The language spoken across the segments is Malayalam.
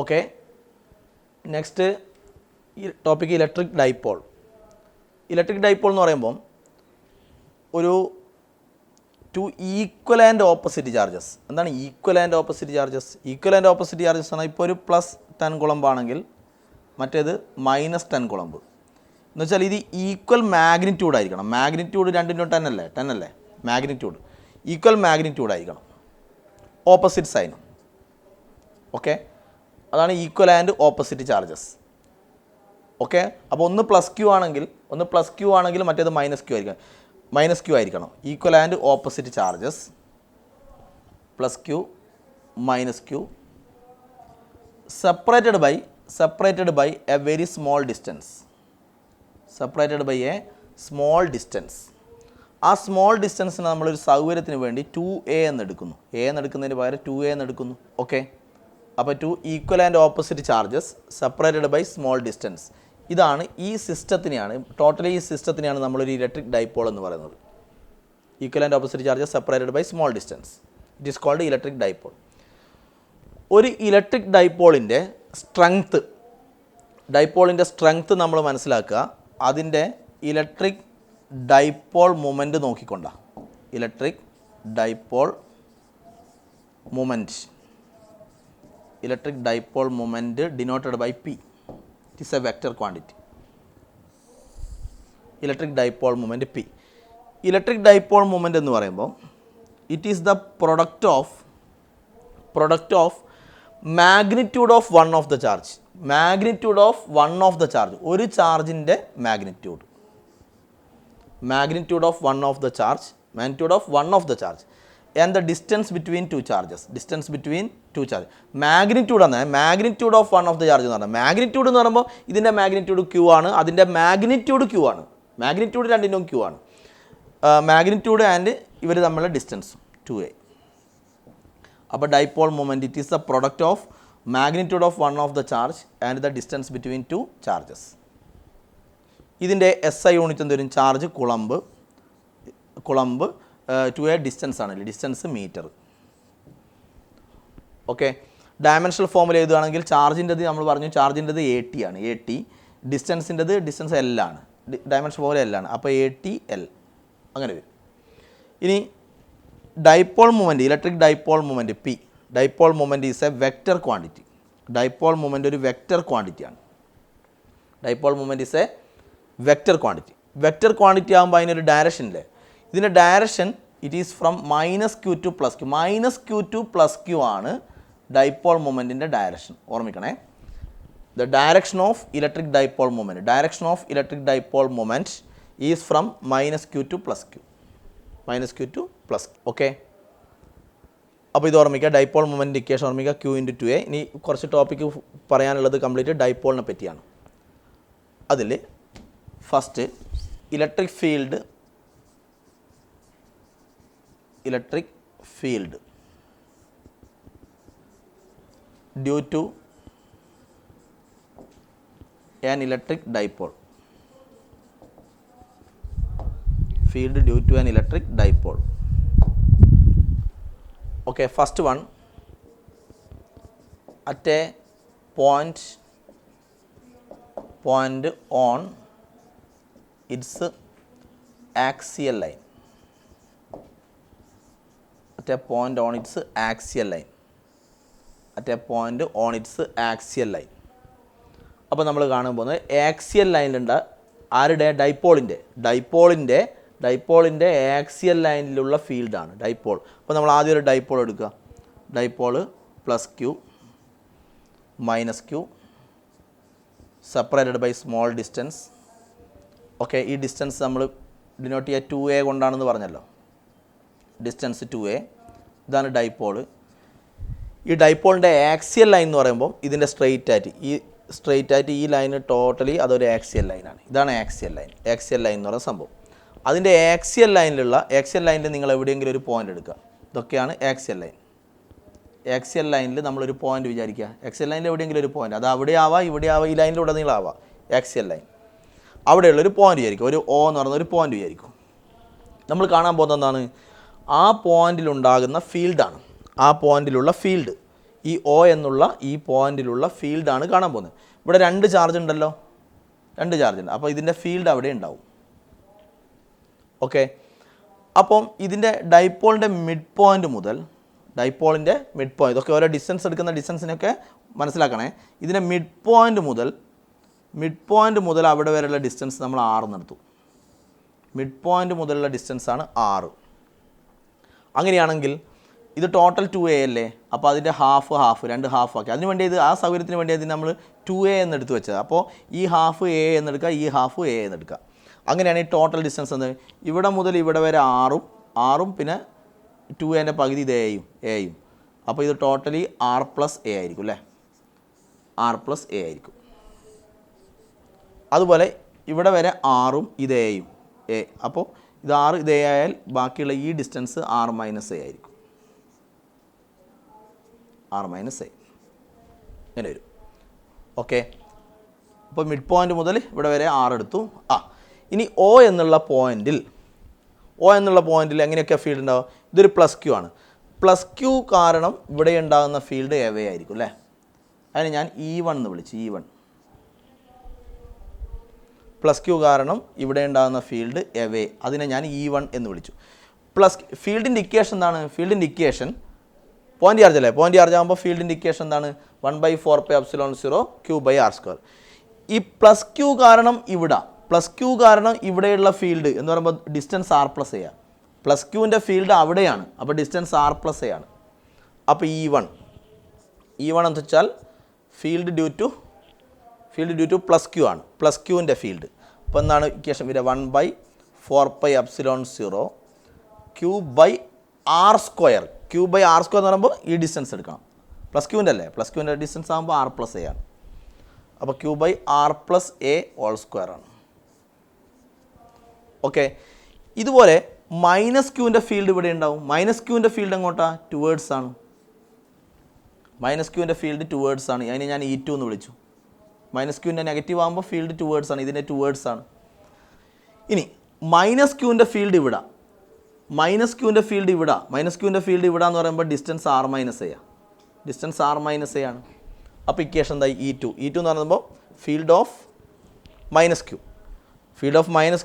ഓക്കെ, നെക്സ്റ്റ് ഈ topic electric dipole. Electric dipole എന്ന് പറയുമ്പം ഒരു two equal and opposite charges. എന്താണ് equal and opposite charges? Equal and opposite charges പറഞ്ഞാൽ ഇപ്പോൾ ഒരു +10 കുളമ്പാണെങ്കിൽ മറ്റേത് -10 കുളമ്പ് എന്ന് വെച്ചാൽ ഇത് ഈക്വൽ മാഗ്നിറ്റ്യൂഡ് ആയിരിക്കണം. മാഗ്നിറ്റ്യൂഡ് 2 × 10 അല്ലേ മാഗ്നിറ്റ്യൂഡ്, ഈക്വൽ മാഗ്നിറ്റ്യൂഡ് ആയിരിക്കണം, ഓപ്പോസിറ്റ് സൈനും. ഓക്കെ, അതാണ് equal and opposite charges. Okay, അപ്പോൾ ഒന്ന് +Q ആണെങ്കിൽ മറ്റേത് -Q ആയിരിക്കണം. Equal and opposite charges +Q -Q separated by a very small distance. Separated by a small distance. ആ സ്മോൾ ഡിസ്റ്റൻസിന് നമ്മളൊരു സൗകര്യത്തിന് വേണ്ടി 2a എന്നെടുക്കുന്നു. എന്നെടുക്കുന്നതിന് പകരം 2a എന്നെടുക്കുന്നു. ഓക്കെ, അപ്പോൾ 2 equal and opposite charges separated by small distance. ഇതാണ് ഈ സിസ്റ്റത്തിനെയാണ്, ടോട്ടലി ഈ സിസ്റ്റത്തിനെയാണ് നമ്മളൊരു ഇലക്ട്രിക് ഡൈപോൾ എന്ന് പറയുന്നത്. Equal and opposite charges separated by small distance, it is called electric dipole. ഒരു ഇലക്ട്രിക് ഡൈപോളിൻ്റെ സ്ട്രെങ്ത്ത് നമ്മൾ മനസ്സിലാക്കുക അതിൻ്റെ ഇലക്ട്രിക് ഡൈപോൾ മൊമെൻറ്റ് നോക്കിക്കൊണ്ടാണ്. Electric dipole moment denoted by P. It is a vector quantity. Electric dipole moment P. Electric dipole moment എന്ന് പറയുമ്പോൾ it is the product of magnitude of one of the charge. ഒരു ചാർജിൻ്റെ magnitude of one of the charge and the distance between two charges. Magnitude of one of the charge എന്ന് പറഞ്ഞാൽ, മാഗ്നിറ്റ്യൂഡ് എന്ന് പറയുമ്പോൾ ഇതിൻ്റെ മാഗ്നിറ്റ്യൂഡ് Q ആണ്, അതിൻ്റെ മാഗ്നിറ്റ്യൂഡ് Q ആണ്. മാഗ്നിറ്റ്യൂഡ് രണ്ടിനും Q ആണ്. മാഗ്നിറ്റ്യൂഡ് ആൻഡ് ഇവർ തമ്മിലുള്ള ഡിസ്റ്റൻസ് 2a. അപ്പോൾ dipole moment it is the product of magnitude of one of the charge and the distance between two charges. ഇതിൻ്റെ SI യൂണിറ്റ് എന്തെങ്കിലും ചാർജ് കുളമ്പ് 2a ഡിസ്റ്റൻസ് ആണല്ലോ, ഡിസ്റ്റൻസ് മീറ്റർ. ഓക്കെ, ഡയമെൻഷണൽ ഫോമിൽ എഴുതുകയാണെങ്കിൽ ചാർജിൻ്റെത് നമ്മൾ പറഞ്ഞു, ചാർജിൻ്റെത് AT ആണ്. AT ഡിസ്റ്റൻസ് L ആണ്, ഡയമെൻഷൻ ഫോമിൽ L ആണ്. അപ്പോൾ AT L അങ്ങനെ വരും. ഇനി dipole moment, electric dipole moment P. Dipole moment is a vector quantity. Dipole moment ഒരു വെക്റ്റർ ക്വാണ്ടിറ്റിയാണ്. വെക്റ്റർ ക്വാണ്ടിറ്റി ആകുമ്പോൾ അതിനൊരു ഡയറക്ഷൻ ഇല്ലേ, ഇതിൻ്റെ direction it is from -Q to +Q. -Q to +Q ആണ് ഡൈപോൾ മൊമെൻറ്റിൻ്റെ ഡയറക്ഷൻ. ഓർമ്മിക്കണേ, the direction of electric dipole moment is from -Q to +Q. Okay, അപ്പോൾ ഇത് ഓർമ്മിക്കുക, ഡൈപോൾ മൊമെൻറ്റ് ഇക്വേഷൻ ഓർമ്മിക്കുക, Q × 2a. ഇനി കുറച്ച് ടോപ്പിക്ക് പറയാനുള്ളത് കംപ്ലീറ്റ് ഡൈപോളിനെ പറ്റിയാണ്. അതിൽ first electric field due to an electric dipole. Okay, first one, at a point on its axial line. അപ്പോൾ നമ്മൾ കാണാൻ പോകുന്നത് ആക്സിയൽ ലൈനിലുണ്ട് ആരുടെ, ഡൈപോളിൻ്റെ ആക്സിയൽ ലൈനിലുള്ള ഫീൽഡാണ് ഡൈപോൾ. അപ്പോൾ നമ്മൾ ആദ്യം ഒരു ഡൈപോൾ എടുക്കുക, dipole +Q -Q separated by small distance. Okay, ഈ ഡിസ്റ്റൻസ് നമ്മൾ ഡിനോട്ട് ചെയ്യുക 2a കൊണ്ടാണെന്ന് പറഞ്ഞല്ലോ, ഡിസ്റ്റൻസ് 2a. ഇതാണ് ഡൈപോള്. ഈ ഡൈപോളിൻ്റെ ആക്സിയൽ ലൈൻ എന്ന് പറയുമ്പോൾ ഇതിൻ്റെ സ്ട്രെയിറ്റ് ആയിട്ട് ഈ ലൈന് ടോട്ടലി അതൊരു ആക്സിയൽ ലൈനാണ്. ഇതാണ് ആക്സിയൽ ലൈൻ എന്ന് പറയുന്ന സംഭവം. അതിൻ്റെ ആക്സിയൽ ലൈനിൽ നിങ്ങൾ എവിടെയെങ്കിലും ഒരു പോയിൻ്റ് എടുക്കുക. ഇതൊക്കെയാണ് ആക്സിയൽ ലൈനിൽ നമ്മളൊരു പോയിൻ്റ് വിചാരിക്കുക. ആക്സിയൽ ലൈനിൽ എവിടെയെങ്കിലും ഒരു പോയിൻ്റ്, അത് അവിടെ ആവാം ഇവിടെ ആവാം, ഈ ലൈനിലൂടെ നീളാവാം. ആക്സിയൽ ലൈൻ അവിടെയുള്ളൊരു പോയിൻ്റ് വിചാരിക്കും, ഒരു O എന്ന് പറയുന്ന ഒരു പോയിൻ്റ് വിചാരിക്കും. നമ്മൾ കാണാൻ പോകുന്നത് എന്താണ്, ആ പോയിൻ്റിലുണ്ടാകുന്ന ഫീൽഡാണ്. ആ പോയിൻ്റിലുള്ള ഫീൽഡ്, ഈ ഒ എന്നുള്ള ഈ പോയിന്റിലുള്ള ഫീൽഡാണ് കാണാൻ പോകുന്നത്. ഇവിടെ 2 ചാർജ് ഉണ്ടല്ലോ, 2 ചാർജ് ഉണ്ട്. അപ്പോൾ ഇതിൻ്റെ ഫീൽഡ് അവിടെ ഉണ്ടാവും. ഓക്കെ, അപ്പം ഇതിൻ്റെ ഡൈപോളിൻ്റെ മിഡ് പോയിൻ്റ് മുതൽ ഡൈപോളിൻ്റെ മിഡ് പോയിൻ്റ്, ഇതൊക്കെ ഓരോ ഡിസ്റ്റൻസ് എടുക്കുന്ന ഡിസ്റ്റൻസിനൊക്കെ മനസ്സിലാക്കണേ. ഇതിൻ്റെ മിഡ് പോയിൻ്റ് മുതൽ അവിടെ വരെയുള്ള ഡിസ്റ്റൻസ് നമ്മൾ 6 എടുത്തു. മിഡ് പോയിൻ്റ് മുതലുള്ള ഡിസ്റ്റൻസാണ് 6. അങ്ങനെയാണെങ്കിൽ ഇത് ടോട്ടൽ 2a അല്ലേ, അപ്പോൾ അതിൻ്റെ ഹാഫ് 2 ഹാഫ് ആക്കി. അതിന് വേണ്ടി ആ സൗകര്യത്തിന് വേണ്ടി അതിന് നമ്മൾ 2a എന്നെടുത്ത് വെച്ചത്. അപ്പോൾ ഈ ഹാഫ് a എന്നെടുക്കുക, ഈ ഹാഫ് a എന്നെടുക്കുക. അങ്ങനെയാണ് ഈ ടോട്ടൽ ഡിസ്റ്റൻസ് എന്ന്. ഇവിടെ മുതൽ ഇവിടെ വരെ 6ഉം പിന്നെ 2a പകുതി ഇത് എയും. അപ്പോൾ ഇത് ടോട്ടലി r+a ആയിരിക്കും അല്ലേ, r+a ആയിരിക്കും. അതുപോലെ ഇവിടെ വരെ 6ഉം ഇത് എയും a. അപ്പോൾ ഇത് 6 ഇത് a ആയാൽ ബാക്കിയുള്ള ഈ ഡിസ്റ്റൻസ് r - a ആയിരിക്കും. r - a ഇങ്ങനെ വരും. ഓക്കെ, അപ്പോൾ മിഡ് പോയിൻ്റ് മുതൽ ഇവിടെ വരെ 6 എടുത്തു. ഇനി ഒ എന്നുള്ള പോയിന്റിൽ എങ്ങനെയൊക്കെ ഫീൽഡ് ഉണ്ടാവും? ഇതൊരു +q ആണ്. +q കാരണം ഇവിടെ ഉണ്ടാകുന്ന ഫീൽഡ് എവേ ആയിരിക്കും അല്ലേ. അതിന് ഞാൻ E1 എന്ന് വിളിച്ചു. E1 +q കാരണം ഇവിടെ ഉണ്ടാകുന്ന ഫീൽഡ് എവേ, അതിനെ ഞാൻ E1 എന്ന് വിളിച്ചു. ഫീൽഡിൻ്റെ ഇക്വേഷൻ എന്താണ്? ഫീൽഡിൻ്റെ ഇക്വേഷൻ പോയിന്റ് ചാർജ് അല്ലേ. പോയിന്റ് ചാർജ് ആകുമ്പോൾ ഫീൽഡിൻ്റെ ഇക്വേഷൻ എന്താണ്? 1/4πε0 q/r². ഈ +q കാരണം ഇവിടെയുള്ള ഫീൽഡ് എന്ന് പറയുമ്പോൾ ഡിസ്റ്റൻസ് r+a ആണ്. +qൻ്റെ ഫീൽഡ് അവിടെയാണ്, അപ്പോൾ ഡിസ്റ്റൻസ് r+a ആണ്. അപ്പോൾ E1 എന്ന് വെച്ചാൽ ഫീൽഡ് ഡ്യൂ ടു +q ആണ്. +qൻ്റെ ഫീൽഡ്. അപ്പോൾ എന്താണ് ഇക്വേഷൻ വരിക? 1/4πε0 q/r². q/r² എന്ന് പറയുമ്പോൾ ഈ ഡിസ്റ്റൻസ് എടുക്കണം. +qൻ്റെ അല്ലേ, +qൻ്റെ ഡിസ്റ്റൻസ് ആകുമ്പോൾ r+a ആണ്. അപ്പോൾ q/r+a² ആണ്. ഓക്കെ, ഇതുപോലെ -qൻ്റെ ഫീൽഡ് ഇവിടെ ഉണ്ടാവും. -qൻ്റെ ഫീൽഡ് എങ്ങോട്ടാ? ടുവേർഡ്സ് ആണ്. -qൻ്റെ ഫീൽഡ് ടുവേർഡ്സ് ആണ്. അതിനെ ഞാൻ E2 എന്ന് വിളിച്ചു. -qൻ്റെ നെഗറ്റീവ് ആകുമ്പോൾ ഫീൽഡ് ടുവേർഡ്സ് ആണ്, ഇതിൻ്റെ ടുവേർഡ്സ് ആണ്. ഇനി -qൻ്റെ ഫീൽഡ് ഇവിടെ, -qൻ്റെ ഫീൽഡ് ഇവിടെ എന്ന് പറയുമ്പോൾ ഡിസ്റ്റൻസ് r - a ആണ്. അപ്പോൾ ഇക്വേഷൻ എന്തായി? E2 എന്ന് പറയുമ്പോൾ field of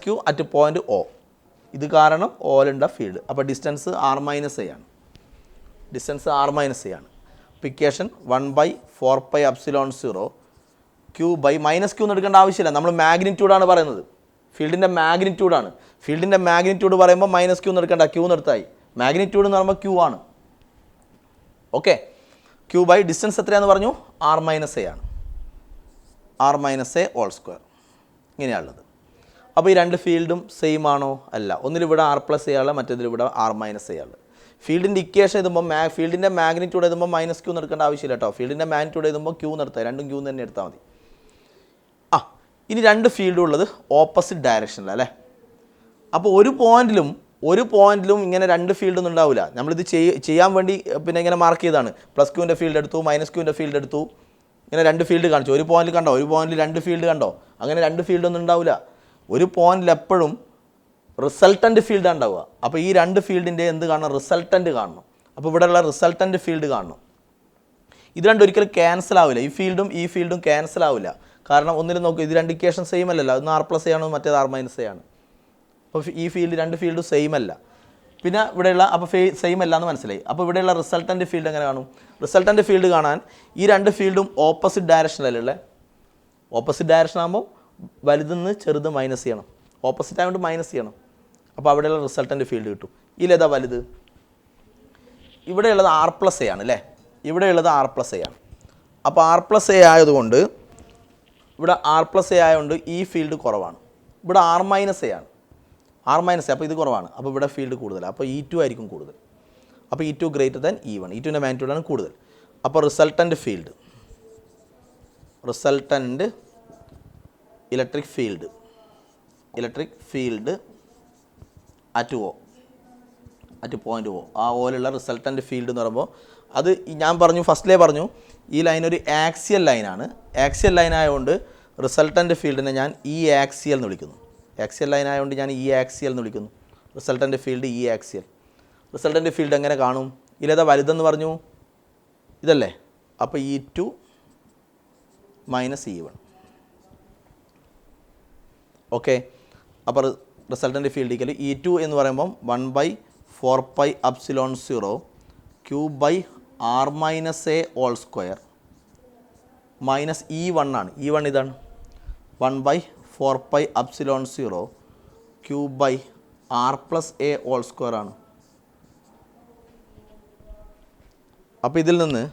-q at point O. ഇത് കാരണം ഓയിലുണ്ട ഫീൽഡ്. അപ്പോൾ ഡിസ്റ്റൻസ് r - a ആണ്. അപ്പോൾ ഇക്വേഷൻ 1/4πε0 q എന്ന് എടുക്കേണ്ട ആവശ്യമില്ല. നമ്മൾ മാഗ്നിറ്റ്യൂഡാണ് പറയുന്നത്. ഫീൽഡിൻ്റെ മാഗ്നിറ്റ്യൂഡ് പറയുമ്പോൾ -q എന്ന് എടുക്കേണ്ട, q എന്ന് എടുത്തായി. മാഗ്നിറ്റ്യൂഡ് എന്ന് പറയുമ്പോൾ q ആണ്. ഓക്കെ, q/ ഡിസ്റ്റൻസ് എത്രയാണെന്ന് പറഞ്ഞു? r - a ആണ്. r - a² ഇങ്ങനെയാണുള്ളത്. അപ്പോൾ ഈ രണ്ട് ഫീൽഡും സെയിം ആണോ? അല്ല. ഒന്നിലിവിടെ r+a ആണ്, മറ്റേതിലിവിടെ r - a ആണ്. ഫീൽഡിൻ്റെ ഇക്വേഷൻ എഴുതുമ്പോൾ ഫീൽഡിൻ്റെ മാഗ്നിറ്റ്യൂഡ് എഴുതുമ്പോൾ -q എന്ന് എടുക്കേണ്ട ആവശ്യമില്ല കേട്ടോ. ഫീൽഡിൻ്റെ മാഗ്നിറ്റ്യൂഡ് എഴുതുമ്പോൾ q എന്ന് എടുത്താൽ, രണ്ടും q തന്നെ എടുത്താൽ മതി. ഇനി രണ്ട് ഫീൽഡും ഉള്ളത് ഓപ്പോസിറ്റ് ഡയറക്ഷനിലല്ലേ. അപ്പോൾ ഒരു പോയിന്റിലും ഇങ്ങനെ രണ്ട് ഫീൽഡൊന്നും ഉണ്ടാവില്ല. നമ്മളിത് ചെയ്യാൻ വേണ്ടി പിന്നെ ഇങ്ങനെ മാർക്ക് ചെയ്താണ്. +qൻ്റെ ഫീൽഡ് എടുത്തു, -qൻ്റെ ഫീൽഡ് എടുത്തു, ഇങ്ങനെ രണ്ട് ഫീൽഡ് കാണിച്ചു. ഒരു പോയിന്റിൽ കണ്ടോ, ഒരു പോയിന്റിൽ രണ്ട് ഫീൽഡ് കണ്ടോ? അങ്ങനെ രണ്ട് ഫീൽഡൊന്നും ഉണ്ടാവില്ല. ഒരു പോയിന്റിൽ എപ്പോഴും റിസൾട്ടൻ്റ് ഫീൽഡാണ് ഉണ്ടാവുക. അപ്പോൾ ഈ രണ്ട് ഫീൽഡിൻ്റെ എന്ത് കാണണം? റിസൾട്ടൻ്റ് കാണണം. അപ്പോൾ ഇവിടെയുള്ള റിസൾട്ടൻ്റ് ഫീൽഡ് കാണണം. ഇത് രണ്ടും ഒരിക്കലും ക്യാൻസൽ ആവില്ല. ഈ ഫീൽഡും ക്യാൻസൽ ആവില്ല. കാരണം ഒന്നിലും നോക്കുക, ഇത് രണ്ട് ഇക്വേഷൻ സെയിം അല്ലല്ലോ. ഒന്ന് r+a ആണ്, മറ്റേത് r - a ആണ്. അപ്പോൾ ഈ രണ്ട് ഫീൽഡും സെയിം അല്ല. പിന്നെ ഇവിടെയുള്ള അപ്പോൾ സെയിം അല്ല എന്ന് മനസ്സിലായി. അപ്പോൾ ഇവിടെയുള്ള റിസൾട്ടൻ്റ് ഫീൽഡ് എങ്ങനെ കാണും? റിസൾട്ടൻ്റ് ഫീൽഡ് കാണാൻ ഈ രണ്ട് ഫീൽഡും ഓപ്പോസിറ്റ് ഡയറക്ഷനിലല്ലേ. ഓപ്പോസിറ്റ് ഡയറക്ഷൻ ആകുമ്പോൾ വലുതെന്ന് ചെറുത് മൈനസ് ചെയ്യണം. ഓപ്പോസിറ്റ് ആയതുകൊണ്ട് മൈനസ് ചെയ്യണം. അപ്പോൾ അവിടെയുള്ള റിസൾട്ടൻ്റ് ഫീൽഡ് കിട്ടും. ഇതിലേതാ വലുത്? ഇവിടെയുള്ളത് r+a ആണ് അല്ലേ. ഇവിടെയുള്ളത് r+a ആണ്. അപ്പോൾ r+a ആയതുകൊണ്ട് ഇവിടെ r+a ആയതുകൊണ്ട് ഈ ഫീൽഡ് കുറവാണ്. ഇവിടെ r - a ആണ്. അപ്പോൾ ഇത് കുറവാണ്. അപ്പോൾ ഇവിടെ ഫീൽഡ് കൂടുതലാണ്. അപ്പോൾ E2 ആയിരിക്കും കൂടുതൽ. അപ്പോൾ E2 ഗ്രേറ്റർ ദാൻ E1. E2ൻ്റെ മാഗ്നിറ്റ്യൂഡാണ് കൂടുതൽ. അപ്പോൾ resultant electric field at point O, ആ ഓയിലുള്ള റിസൾട്ടൻ്റ് ഫീൽഡ് എന്ന് പറയുമ്പോൾ അത് ഞാൻ പറഞ്ഞു, ഫസ്റ്റിലേ പറഞ്ഞു, ഈ ലൈൻ ഒരു ആക്സിയൽ ലൈനാണ്. ആക്സിയൽ ലൈൻ ആയതുകൊണ്ട് റിസൾട്ടൻ്റ് ഫീൽഡിനെ ഞാൻ ഈ ആക്സിയൽ എന്ന് വിളിക്കുന്നു. ആക്സിയൽ ലൈൻ ആയതുകൊണ്ട് ഞാൻ ഈ ആക്സിയൽ എന്ന് വിളിക്കുന്നു. റിസൾട്ടൻ്റ് ഫീൽഡ് ഈ ആക്സിയൽ. റിസൾട്ടൻ്റ് ഫീൽഡ് എങ്ങനെ കാണും? ഇതിലേതാ വലുതെന്ന് പറഞ്ഞു? ഇതല്ലേ അപ്പോൾ E2 മൈനസ് E1. ഓക്കെ, അപ്പോൾ റിസൾട്ടൻ്റ് ഫീൽഡ് ഈക്വൽ E2 എന്ന് പറയുമ്പം 1/4πε0 Q/r-a² മൈനസ് E1 ആണ്. E1 ഇതാണ് 1/4πε0 Q/r+a² ആണ്. അപ്പോൾ ഇതിൽ നിന്ന്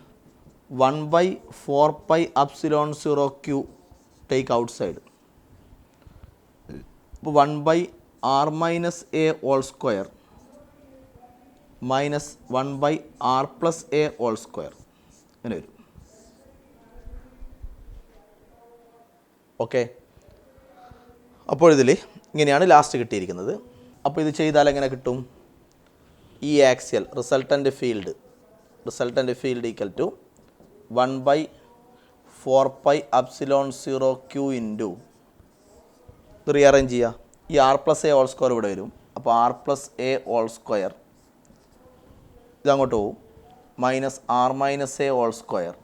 1/4πε0 Q ടേക്ക് ഔട്ട് സൈഡ്. അപ്പോൾ 1/r-a² മൈനസ് 1/r+a² ഇങ്ങനെ വരും. ഓക്കെ, അപ്പോൾ ഇതിൽ ഇങ്ങനെയാണ് ലാസ്റ്റ് കിട്ടിയിരിക്കുന്നത്. അപ്പോൾ ഇത് ചെയ്താൽ എങ്ങനെ കിട്ടും? ഈ axial resultant field equal to 1/4πε0 Q into ഇത് റീഅറേഞ്ച് ചെയ്യുക. ഈ r+a² ഇവിടെ വരും. അപ്പോൾ r+a² ഇതങ്ങോട്ട് പോവും. മൈനസ് r-a²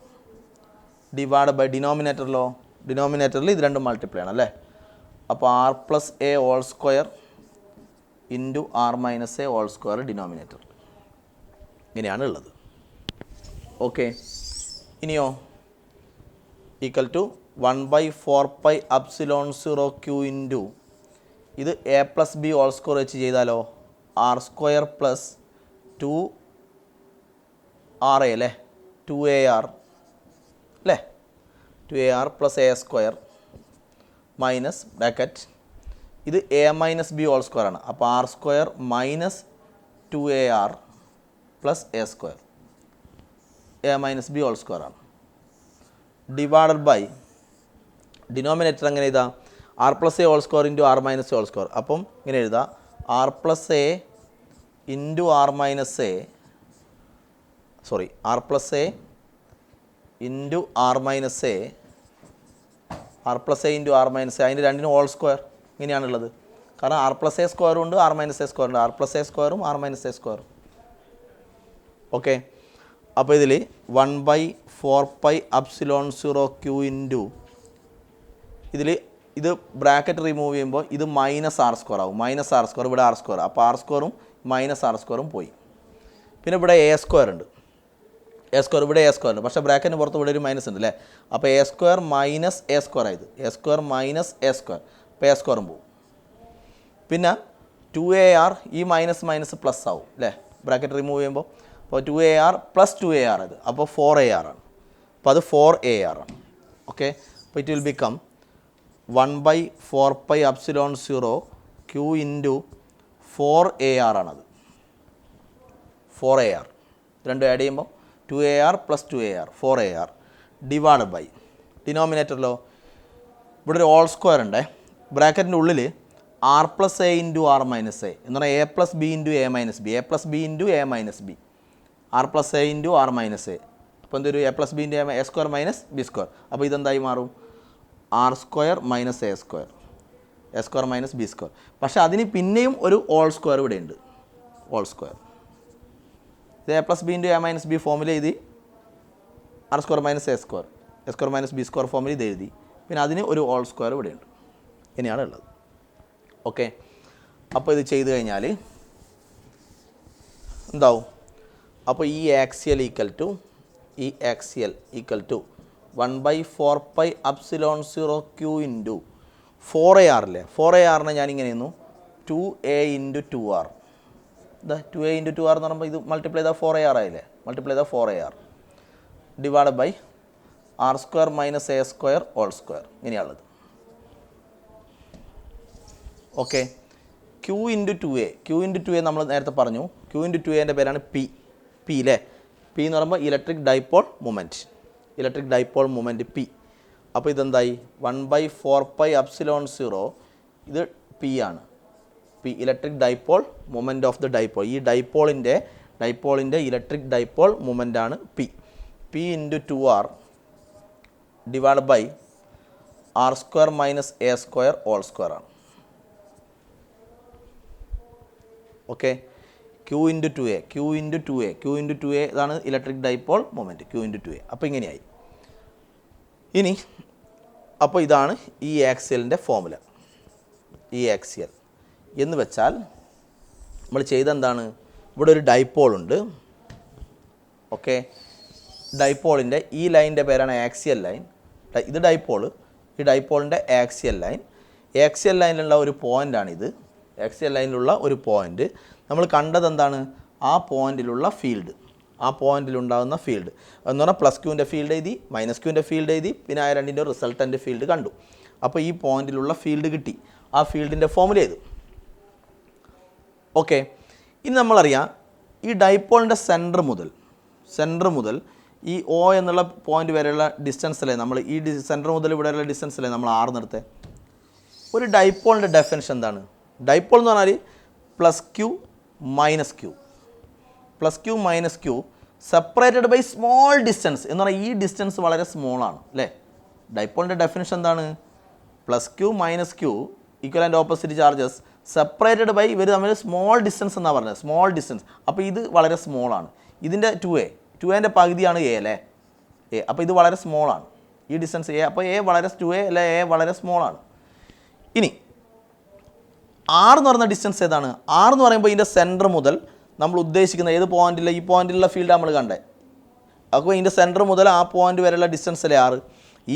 ഡിവൈഡ് ബൈ ഡിനോമിനേറ്ററിൽ ഇത് രണ്ടും മൾട്ടിപ്ലൈ ആണ് അല്ലേ. അപ്പോൾ r+a² ഇൻറ്റു r-a² ഡിനോമിനേറ്റർ ഇങ്ങനെയാണ് ഉള്ളത്. ഓക്കെ, ഇനിയോ ഈക്വൽ ടു 1/4πε0 Q ഇൻറ്റു ഇത് a+b² വെച്ച് ചെയ്താലോ r² പ്ലസ് 2r അല്ലേ, 2ar അല്ലേ, 2ar plus a² minus bracket ഇത് a-b² ആണ്. അപ്പോൾ r² minus 2ar plus a², a-b² ആണ്. ഡിവൈഡഡ് ബൈ ഡിനോമിനേറ്റർ എങ്ങനെ എഴുതാം? r+a² into r-a². അപ്പം ഇങ്ങനെ എഴുതാം r+a into r+a into r-a അതിൻ്റെ രണ്ടിനും ഹോൾ സ്ക്വയർ ഇങ്ങനെയാണുള്ളത്. കാരണം r+a² ഉണ്ട് r-a² ഉണ്ട്, r+a² r-a². ഓക്കെ, അപ്പോൾ ഇതിൽ 1/4πε0 Q ഇൻറ്റു ഇത് ബ്രാക്കറ്റ് റിമൂവ് ചെയ്യുമ്പോൾ ഇത് മൈനസ് r² ആവും. മൈനസ് r², ഇവിടെ r², അപ്പോൾ r² മൈനസ് r² പോയി. പിന്നെ ഇവിടെ a² ഉണ്ട്, a² ഇവിടെ a² ഉണ്ട്, പക്ഷേ ബ്രാക്കറ്റിന് പുറത്ത് ഇവിടെ ഒരു മൈനസ് ഉണ്ട് അല്ലേ. അപ്പോൾ a² മൈനസ് a² ആയത്, a² മൈനസ് a², അപ്പോൾ a² പോവും. പിന്നെ 2ar ഈ മൈനസ് പ്ലസ് ആവും അല്ലേ ബ്രാക്കറ്റ് റിമൂവ് ചെയ്യുമ്പോൾ. അപ്പോൾ 2ar പ്ലസ് 2ar അത്, അപ്പോൾ 4ar ആണ്. അപ്പോൾ അത് 4ar ആണ്. ഓക്കെ, അപ്പോൾ it will become 1/4πε0 Q into 4ar ആണത്. 4ar രണ്ടും ആഡ് ചെയ്യുമ്പോൾ 2ar plus 2ar 4ar divide by ഡിനോമിനേറ്ററിലോ ഇവിടെ ഒരു ഹോൾ സ്ക്വയർ ഉണ്ട്. ബ്രാക്കറ്റിൻ്റെ ഉള്ളിൽ r+a ഇൻറ്റു r-a എന്ന് പറഞ്ഞാൽ a+b into a-b, a+b into a-b, r+a into r-a. അപ്പോൾ എന്തൊരു a+b into a² minus b². അപ്പോൾ ഇതെന്തായി മാറും? r² minus a², a² minus b². പക്ഷേ അതിന് പിന്നെയും ഒരു ഹോൾ സ്ക്വയർ ഇവിടെ ഉണ്ട്, ഹോൾ സ്ക്വയർ. ഇത് a+b ഇൻറ്റു a-b ഫോമിൽ എഴുതി, r² minus a², a² minus b² ഫോമിൽ ഇത് എഴുതി. പിന്നെ അതിന് ഒരു ഹോൾ സ്ക്വയർ ഇവിടെ ഉണ്ട്. ഇങ്ങനെയാണ് ഉള്ളത്. ഓക്കെ, അപ്പോൾ ഇത് ചെയ്ത് കഴിഞ്ഞാൽ എന്താവും? അപ്പോൾ ഈ axial equal to 1/4πε0 Q into 4ar അല്ലേ. 4arനെ ഞാനിങ്ങനെ ചെയ്യുന്നു 2a ഇൻറ്റു 2r. ഇതാ 2a ഇൻറ്റു 2r എന്ന് പറയുമ്പോൾ ഇത് മൾട്ടിപ്ലൈ ചെയ്താൽ 4ar ആയില്ലേ, മൾട്ടിപ്ലൈ ചെയ്താൽ 4ar divide by r² minus a² whole square ഇങ്ങനെയാണുള്ളത്. ഓക്കെ, Q ഇൻറ്റു 2a നമ്മൾ നേരത്തെ പറഞ്ഞു. Q ഇൻറ്റു 2aൻ്റെ പേരാണ് പി അല്ലേ. പി എന്ന് പറയുമ്പോൾ ഇലക്ട്രിക് ഡൈപോൾ മൊമെൻറ്റ് പി. അപ്പോൾ ഇതെന്തായി? 1/4πε0 ഇത് പി ആണ്. P electric dipole moment of the dipole. ഈ ഡൈപോളിൻ്റെ ഇലക്ട്രിക് ഡൈപോൾ മൊമെൻ്റ് ആണ് P. P into 2r divide by r² minus a² whole square ആണ്. Okay, Q into 2A, Q into 2A, Q into 2A ഇതാണ് electric dipole moment, Q into 2A. അപ്പോൾ ഇങ്ങനെയായി. ഇനി അപ്പോൾ ഇതാണ് ഈ ആക്സിയലിൻ്റെ ഫോമുല. ഈ ആക്സിയൽ എന്ന് വെച്ചാൽ നമ്മൾ ചെയ്തെന്താണ്, ഇവിടെ ഒരു ഡൈപോൾ ഉണ്ട്. ഓക്കെ, ഡൈപോളിൻ്റെ ഈ ലൈനിൻ്റെ പേരാണ് ആക്സിയൽ ലൈൻ. ഇത് ഡൈപോള്, ഈ ഡൈപോളിൻ്റെ ആക്സിയൽ ലൈൻ. ആക്സിയൽ ലൈനിലുള്ള ഒരു പോയിൻ്റാണിത്. ആക്സിയൽ ലൈനിലുള്ള ഒരു പോയിൻ്റ് നമ്മൾ കണ്ടത് എന്താണ്, ആ പോയിന്റിലുള്ള ഫീൽഡ്, ആ പോയിന്റിലുണ്ടാകുന്ന ഫീൽഡ് എന്ന് പറഞ്ഞാൽ പ്ലസ് ക്യൂവിൻ്റെ ഫീൽഡ് എഴുതി, മൈനസ് ക്യൂവിൻ്റെ ഫീൽഡ് എഴുതി, പിന്നെ ആ രണ്ടിൻ്റെ റിസൾട്ടൻ്റ് ഫീൽഡ് കണ്ടു. അപ്പോൾ ഈ പോയിന്റിലുള്ള ഫീൽഡ് കിട്ടി, ആ ഫീൽഡിൻ്റെ ഫോമുല ചെയ്തു. ഓക്കെ, ഇനി നമ്മളറിയാം ഈ ഡൈപോളിൻ്റെ സെൻറ്റർ മുതൽ ഈ O എന്നുള്ള പോയിന്റ് വരെയുള്ള ഡിസ്റ്റൻസ് അല്ലേ നമ്മൾ ഈ സെൻറ്റർ മുതൽ ഇവിടെയുള്ള ഡിസ്റ്റൻസ് അല്ലേ നമ്മൾ R നിർത്തേ. ഒരു ഡൈപോളിൻ്റെ ഡെഫിനിഷൻ എന്താണ്? ഡൈപോൾ എന്ന് പറഞ്ഞാൽ plus Q minus Q, plus Q minus Q separated by small distance എന്ന് പറഞ്ഞാൽ ഈ ഡിസ്റ്റൻസ് വളരെ സ്മോളാണ് അല്ലേ. ഡൈപോളിൻ്റെ ഡെഫിനിഷൻ എന്താണ്? Plus Q minus Q equal and opposite charges separated by ഇവർ തമ്മിൽ സ്മോൾ ഡിസ്റ്റൻസ് എന്നാണ് പറഞ്ഞത്, സ്മോൾ ഡിസ്റ്റൻസ്. അപ്പോൾ ഇത് വളരെ സ്മോളാണ്. ഇതിൻ്റെ 2A പകുതിയാണ് A അല്ലേ, A. അപ്പോൾ ഇത് വളരെ സ്മോളാണ് ഈ ഡിസ്റ്റൻസ് A. അപ്പോൾ A വളരെ 2A അല്ലെ, A വളരെ സ്മോളാണ്. ഇനി R എന്ന് പറയുന്ന ഡിസ്റ്റൻസ് ഏതാണ്? R എന്ന് പറയുമ്പോൾ ഇതിൻ്റെ സെൻറ്റർ മുതൽ നമ്മൾ ഉദ്ദേശിക്കുന്ന ഏത് പോയിന്റിൽ, ഈ പോയിന്റിലുള്ള ഫീൽഡ് നമ്മൾ കണ്ടേ. അപ്പോൾ ഇതിൻ്റെ സെൻറ്റർ മുതൽ ആ പോയിന്റ് വരെയുള്ള ഡിസ്റ്റൻസ് അല്ലേ R.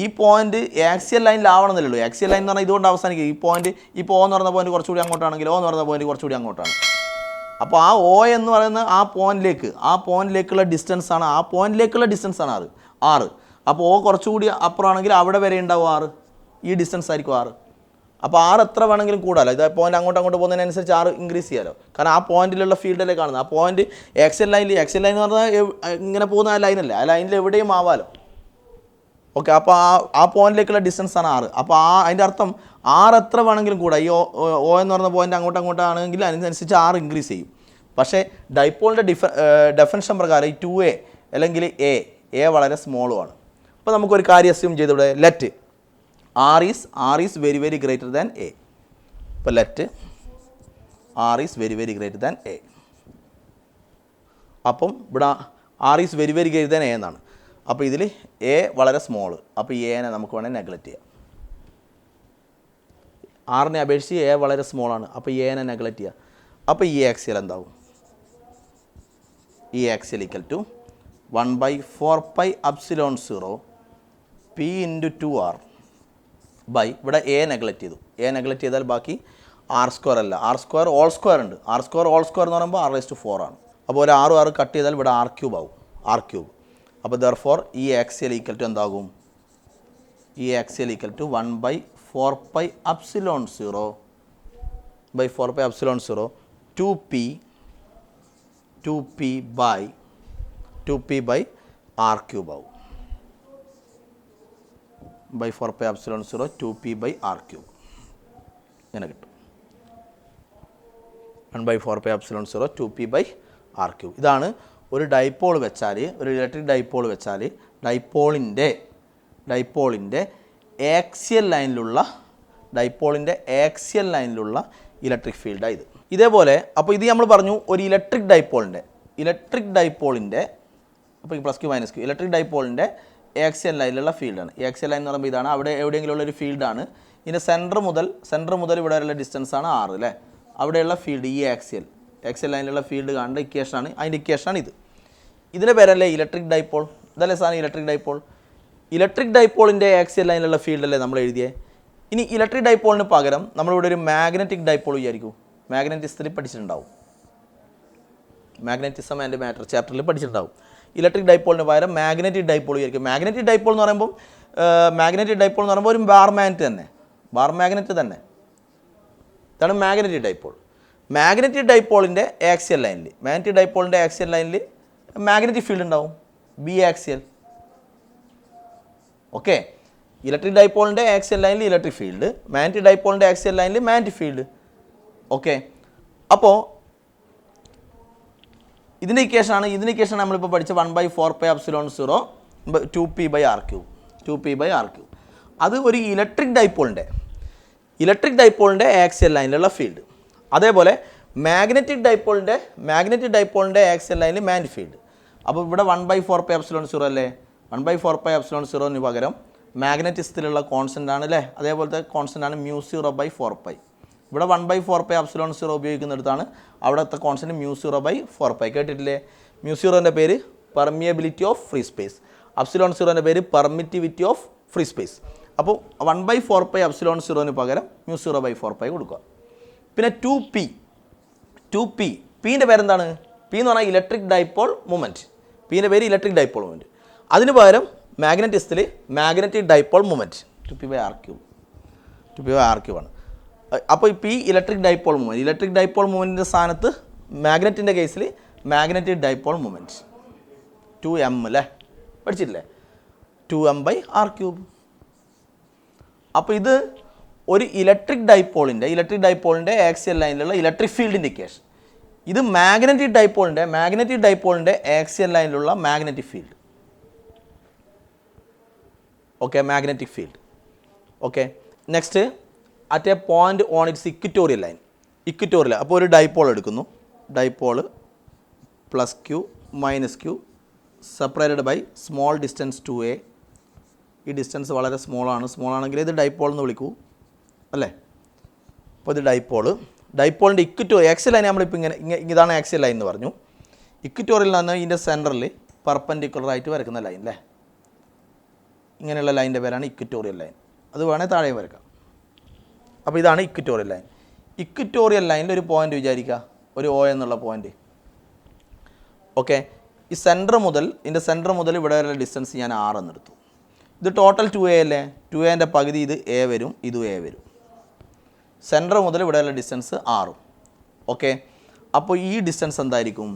ഈ പോയിന്റ് ആക്സിയൽ ലൈനിലാവണമെന്നില്ലല്ലോ. ആക്സിയൽ ലൈൻ എന്ന് പറഞ്ഞാൽ ഇതുകൊണ്ട് അവസാനിക്കും. ഈ പോയിന്റ് ഇപ്പോൾ O എന്ന് പറയുന്ന പോയിന്റ് കുറച്ചുകൂടി അങ്ങോട്ടാണെങ്കിൽ O എന്ന് പറയുന്ന പോയിന്റ് കുറച്ചുകൂടി അങ്ങോട്ടാണ്. അപ്പോൾ ആ O എന്ന് പറയുന്ന ആ പോയിന്റിലേക്കുള്ള ഡിസ്റ്റൻസ് ആണ്, ആ പോയിന്റിലേക്കുള്ള ഡിസ്റ്റൻസ് ആണ് R. അപ്പോൾ O കുറച്ചുകൂടി അപ്പുറമാണെങ്കിൽ അവിടെ വരെ ഉണ്ടാവും R, ഈ ഡിസ്റ്റൻസ് ആയിരിക്കും R. അപ്പോൾ R എത്ര വേണമെങ്കിലും കൂടാമല്ലോ. ഇത് പോയിന്റ് അങ്ങോട്ട് പോകുന്നതിനനുസരിച്ച് R ഇൻക്രീസ് ചെയ്യാമല്ലോ. കാരണം ആ പോയിന്റിലുള്ള ഫീൽഡല്ലേ കാണുന്നത്. ആ പോയിന്റ് ആക്സിയൽ ലൈൻ എന്ന് പറഞ്ഞാൽ ഇങ്ങനെ പോകുന്ന ആ ലൈനല്ലേ, ആ ലൈനിൽ എവിടെയും ആവാമല്ലോ. ഓക്കെ, അപ്പോൾ ആ പോയിന്റിലേക്കുള്ള ഡിസ്റ്റൻസ് ആണ് R. അപ്പോൾ അതിൻ്റെ അർത്ഥം R എത്ര വേണമെങ്കിലും കൂടാം. ഈ O എന്ന് പറയുന്ന പോയിന്റ് അങ്ങോട്ടാണെങ്കിൽ അതിനനുസരിച്ച് R ഇൻക്രീസ് ചെയ്യും. പക്ഷേ ഡൈപോളിൻ്റെ ഡെഫിനിഷൻ പ്രകാരം ഈ 2A അല്ലെങ്കിൽ A വളരെ സ്മോളുമാണ്. അപ്പോൾ നമുക്കൊരു കാര്യം അസ്യൂം ചെയ്തിവിടെ, let R is very very greater than A. ഇപ്പോൾ ലെറ്റ് R is very very greater than A. അപ്പം ഇവിടെ R is very very greater than A എന്നാണ്. അപ്പോൾ ഇതിൽ A വളരെ സ്മോൾ, അപ്പോൾ ഈ Aനെ നമുക്ക് വേണമെങ്കിൽ നെഗ്ലക്റ്റ് ചെയ്യാം. R-നെ അപേക്ഷിച്ച് A വളരെ സ്മോളാണ്, അപ്പോൾ ഈ Aനെ നെഗ്ലക്റ്റ് ചെയ്യുക. അപ്പോൾ ഈ ആക്സിയൽ എന്താവും? ഈ axial equal to 1/4πε0 P into 2R ബൈ ഇവിടെ A നെഗ്ലക്റ്റ് ചെയ്തു. A നെഗ്ലക്റ്റ് ചെയ്താൽ ബാക്കി R² അല്ല, R² ഓൾ സ്ക്വയർ ഉണ്ട്. R² ഓൾ സ്ക്വയർ എന്ന് പറയുമ്പോൾ R⁴ ആണ്. അപ്പോൾ ഒരു 6 കട്ട് ചെയ്താൽ ഇവിടെ R³ ആവും, R³. അപ്പോൾ ദർഫോർ ഈ ആക്സിയൽ ഈക്വൽ ടു എന്താകും? ഈ axial equal to 1/4πε0 2p by R³ ആവും. 4πε0 2p by R³ ഇങ്ങനെ കിട്ടും. 1/4πε0 2p by R³. ഇതാണ് ഒരു ഡൈപോൾ വെച്ചാൽ, ഒരു ഇലക്ട്രിക് ഡൈപോൾ വെച്ചാൽ ഡൈപോളിൻ്റെ ആക്സിയൽ ലൈനിലുള്ള ഇലക്ട്രിക് ഫീൽഡാണ് ഇത്. ഇതേപോലെ അപ്പോൾ ഇത് നമ്മൾ പറഞ്ഞു ഒരു ഇലക്ട്രിക് ഡൈപോളിൻ്റെ അപ്പോൾ ഈ plus Q minus Q electric ഡൈപോളിൻ്റെ ആക്സിയൽ ലൈനിലുള്ള ഫീൽഡാണ്. ആക്സിയൽ ലൈൻ എന്ന് പറയുമ്പോൾ ഇതാണ്, അവിടെ എവിടെയെങ്കിലും ഉള്ളൊരു ഫീൽഡാണ്. ഇതിൻ്റെ സെൻറ്റർ മുതൽ ഇവിടെ വരെയുള്ള ഡിസ്റ്റൻസ് ആണ് R അല്ലേ. അവിടെയുള്ള ഫീൽഡ് ഈ ആക്സിയൽ ലൈനിലുള്ള ഫീൽഡ് കാണേണ്ട ഇക്വേഷനാണ്, അതിൻ്റെ ഇക്വേഷനാണ് ഇത്. ഇതിൻ്റെ പേരല്ലേ ഇലക്ട്രിക് ഡൈപോൾ. ഇതല്ലേ സാധനം ഇലക്ട്രിക് ഡൈപോൾ. ഇലക്ട്രിക് ഡൈപോളിൻ്റെ ആക്സിയൽ ലൈനിലുള്ള ഫീൽഡല്ലേ നമ്മൾ എഴുതിയത്. ഇനി ഇലക്ട്രിക് ഡൈപോളിന് പകരം നമ്മളിവിടെ ഒരു മാഗ്നറ്റിക് ഡൈപോൾ വിചാരിക്കും. മാഗ്നറ്റിസത്തിൽ പഠിച്ചിട്ടുണ്ടാവും, മാഗ്നറ്റിസം ആൻഡ് മാറ്റർ ചാപ്റ്ററിൽ പഠിച്ചിട്ടുണ്ടാവും. ഇലക്ട്രിക് ഡൈപോളിന് പകരം മാഗ്നറ്റിക് ഡൈപോൾ വിചാരിക്കും. മാഗ്നറ്റിക് ഡൈപോൾ എന്ന് പറയുമ്പോൾ ഒരു ബാർ മാഗ്നറ്റ് തന്നെ. ഇതാണ് മാഗ്നറ്റിക് ഡൈപോൾ. മാഗ്നറ്റിക് ഡൈപോളിൻ്റെ ആക്സിയൽ ലൈനിൽ മാഗ്നറ്റിക് ഫീൽഡ് ഉണ്ടാവും, ബി ആക്സിയൽ. ഓക്കെ, ഇലക്ട്രിക് ഡൈപോളിൻ്റെ ആക്സിയൽ ലൈനിൽ ഇലക്ട്രിക് ഫീൽഡ്, മാഗ്നറ്റിക് ഡൈപോളിൻ്റെ ആക്സിയൽ ലൈനിൽ മാഗ്നറ്റിക് ഫീൽഡ്. ഓക്കെ, അപ്പോൾ ഇതിൻ്റെ ഇക്വേഷനാണ് നമ്മളിപ്പോൾ പഠിച്ച 1/4πε0 2p by R³. അത് ഒരു ഇലക്ട്രിക് ഡൈപോളിൻ്റെ ആക്സിയൽ ലൈനിലുള്ള ഫീൽഡ്. അതേപോലെ മാഗ്നറ്റിക് ഡൈപ്പോളിൻ്റെ ആക്സിയൽ ലൈനിൽ മാഗ്നറ്റിക് ഫീൽഡ്. അപ്പോൾ ഇവിടെ 1/4πε0 അല്ലേ, 1/4πε0 പകരം മാഗ്നറ്റിസത്തിലുള്ള കോൺസ്റ്റൻ്റ് ആണ് അല്ലേ, അതേപോലത്തെ കോൺസ്റ്റൻ്റ് ആണ് μ0/4π. ഇവിടെ 1/4πε0 ഉപയോഗിക്കുന്നിടത്താണ് അവിടുത്തെ കോൺസ്റ്റൻറ്റ് μ0/4π. കേട്ടിട്ടില്ലേ? μ0ൻ്റെ പേര് പെർമിയബിലിറ്റി ഓഫ് ഫ്രീ സ്പേസ്, ε0ൻ്റെ പേര് പെർമിറ്റിവിറ്റി ഓഫ് ഫ്രീ സ്പേസ്. അപ്പോൾ 1/4πε0 പകരം μ0/4π കൊടുക്കുക. പിന്നെ 2p പീൻ്റെ പേരെന്താണ്? പി എന്ന് പറഞ്ഞാൽ ഇലക്ട്രിക് ഡൈപോൾ മൊമെൻറ്റ്. പീൻ്റെ പേര് ഇലക്ട്രിക് ഡൈപോൾ മൊമെൻറ്റ്. അതിന് പകരം മാഗ്നറ്റിസത്തിൽ മാഗ്നറ്റിക് ഡൈപോൾ മൊമെൻറ്റ് 2p/r³ ആണ്. അപ്പോൾ ഇപ്പോൾ ഈ ഇലക്ട്രിക് ഡൈപോൾ മൊമെൻറ്റിൻ്റെ സ്ഥാനത്ത് മാഗ്നറ്റിൻ്റെ കേസിൽ മാഗ്നറ്റിക് ഡൈപോൾ മൊമെൻറ്റ് 2m അല്ലേ, പഠിച്ചിട്ടില്ലേ? 2m/r³. അപ്പോൾ ഇത് ഒരു ഇലക്ട്രിക് ഡൈപോളിൻ്റെ ആക്സിയൽ ലൈനിലുള്ള ഇലക്ട്രിക് ഫീൽഡിൻ്റെ ഇക്വേഷൻ. ഇത് മാഗ്നറ്റിക് ഡൈപോളിൻ്റെ ആക്സിയൽ ലൈനിലുള്ള magnetic field. Okay, magnetic field. Okay, next at a point on its equatorial line. അപ്പോൾ ഒരു ഡൈപോൾ എടുക്കുന്നു, dipole +q -q separated by small distance 2a. ഈ ഡിസ്റ്റൻസ് വളരെ സ്മോൾ ആണെങ്കിൽ ഇത് ഡൈപോൾ എന്ന് വിളിക്കൂ അല്ലേ. അപ്പോൾ ഇത് ഡൈപോളിൻ്റെ ആക്സിയൽ ലൈൻ നമ്മളിപ്പോൾ ഇതാണ് ആക്സിയൽ ലൈൻ എന്ന് പറഞ്ഞു. ഇക്വറ്റോറിയൽ നിന്ന് ഇതിൻ്റെ സെൻറ്ററിൽ പെർപെൻഡിക്കുലറായിട്ട് വരക്കുന്ന ലൈൻ അല്ലേ, ഇങ്ങനെയുള്ള ലൈനിൻ്റെ പേരാണ് ഇക്വറ്റോറിയൽ ലൈൻ. അത് വേണേൽ താഴെ വരക്കാം. അപ്പോൾ ഇതാണ് ഇക്വറ്റോറിയൽ ലൈൻ. ഇക്വറ്റോറിയൽ ലൈനിൽ ഒരു പോയിൻ്റ് വിചാരിക്കുക, ഒരു O എന്നുള്ള പോയിൻ്റ്. ഓക്കെ, ഈ സെൻറ്റർ മുതൽ ഇവിടെ വരെ ഡിസ്റ്റൻസ് ഞാൻ 6 എന്നെടുത്തു. ഇത് ടോട്ടൽ 2a അല്ലേ, 2aൻ്റെ പകുതി ഇത് a വരും, ഇതും a വരും. സെൻറ്റർ മുതൽ ഇവിടെ വരെ ഡിസ്റ്റൻസ് 6. ഓക്കെ, അപ്പോൾ ഈ ഡിസ്റ്റൻസ് എന്തായിരിക്കും?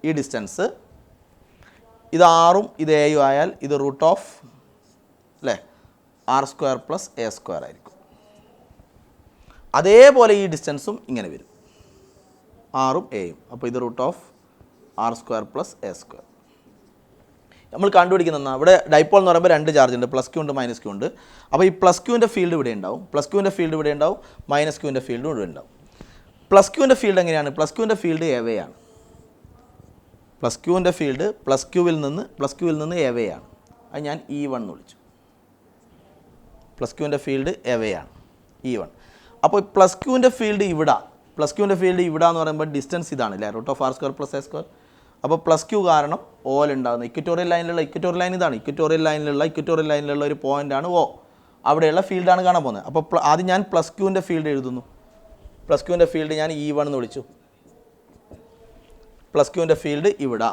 ഈ ഡിസ്റ്റൻസ് ഇത് 6ഉം ഇത് aയും ആയാൽ ഇത് √of അല്ലേ r² + a² ആയിരിക്കും. അതേപോലെ ഈ ഡിസ്റ്റൻസും ഇങ്ങനെ വരും, 6ഉം aയും. അപ്പോൾ ഇത് √of r² + a². നമ്മൾ കണ്ടുപിടിക്കുന്ന ഇവിടെ ഡൈപോൾ എന്ന് പറയുമ്പോൾ 2 ചാർജ് ഉണ്ട്, +q ഉണ്ട് -q ഉണ്ട്. അപ്പോൾ ഈ +qൻ്റെ ഫീൽഡ് ഇവിടെ ഉണ്ടാവും, -qൻ്റെ ഫീൽഡ് ഇവിടെ ഉണ്ടാവും, -qൻ്റെ ഫീൽഡും ഇവിടെ ഉണ്ടാവും. +qൻ്റെ ഫീൽഡ് എങ്ങനെയാണ്? +qൻ്റെ ഫീൽഡ് എവേ ആണ്. +qൻ്റെ ഫീൽഡ് +qവിൽ നിന്ന് എവേ ആണ്. അത് ഞാൻ E1 എന്ന് വിളിച്ചു. +qൻ്റെ ഫീൽഡ് എവേ ആണ്, E1. അപ്പോൾ +qൻ്റെ ഫീൽഡ് ഇവിടെ എന്ന് പറയുമ്പോൾ ഡിസ്റ്റൻസ് ഇതാണ് അല്ലേ, √of r² + a². അപ്പോൾ +q കാരണം ഓയിൽ ഉണ്ടാകുന്നത് ഇക്വറ്റോറിയൽ ലൈൻ ഇതാണ്. ഇക്വറ്റോറിയൽ ലൈനിലുള്ള ഒരു പോയിൻ്റാണ് O. അവിടെയുള്ള ഫീൽഡാണ് കാണാൻ പോകുന്നത്. അപ്പോൾ ആദ്യം ഞാൻ +qൻ്റെ ഫീൽഡ് എഴുതുന്നു. +qൻ്റെ ഫീൽഡ് ഞാൻ E1 എന്ന് വിളിച്ചു. +qൻ്റെ ഫീൽഡ് ഇവിടെ.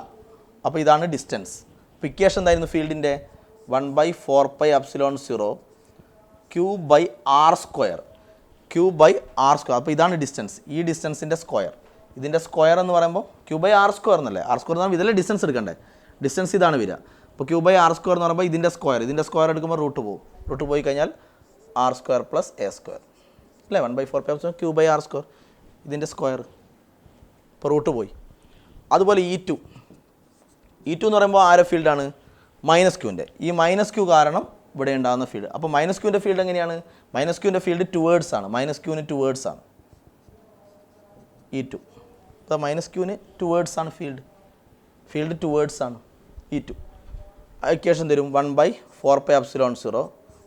അപ്പോൾ ഇതാണ് ഡിസ്റ്റൻസ്. അപ്പോൾ ഇക്വേഷൻ എന്തായിരുന്നു ഫീൽഡിൻ്റെ? 1/4πε0 q/r². അപ്പോൾ ഇതാണ് ഡിസ്റ്റൻസ്. ഈ ഡിസ്റ്റൻസിൻ്റെ സ്ക്വയർ, ഇതിൻ്റെ സ്ക്വയർ എന്ന് പറയുമ്പോൾ q/r² എന്നല്ലേ. r² എന്ന് പറയുമ്പോൾ ഇതിലെ ഡിസ്റ്റൻസ് എടുക്കണ്ടേ, ഡിസ്റ്റൻസ് ഇതാണ് വരിക. അപ്പോൾ q/r² എന്ന് പറയുമ്പോൾ ഇതിൻ്റെ സ്ക്വയർ എടുക്കുമ്പോൾ റൂട്ട് പോയി കഴിഞ്ഞാൽ r² + a² അല്ലേ. 1/4πε0 q/r², ഇതിൻ്റെ സ്ക്വയർ. ഇപ്പോൾ റൂട്ട് പോയി. അതുപോലെ E2 എന്ന് പറയുമ്പോൾ ആരെ ഫീൽഡാണ്? -qൻ്റെ. ഈ -q കാരണം ഇവിടെ ഉണ്ടാകുന്ന ഫീൽഡ്. അപ്പോൾ -qൻ്റെ ഫീൽഡ് എങ്ങനെയാണ്? -qൻ്റെ ഫീൽഡ് ടുവേർഡ്സ് ആണ്, -qന് ടുവേർഡ്സ് ആണ് E2. അപ്പോൾ -qന് ടുവേർഡ്സ് ആണ് ഫീൽഡ് ടുവേർഡ്സ് ആണ് E2. ഇക്വേഷൻ തരും 1/4πε0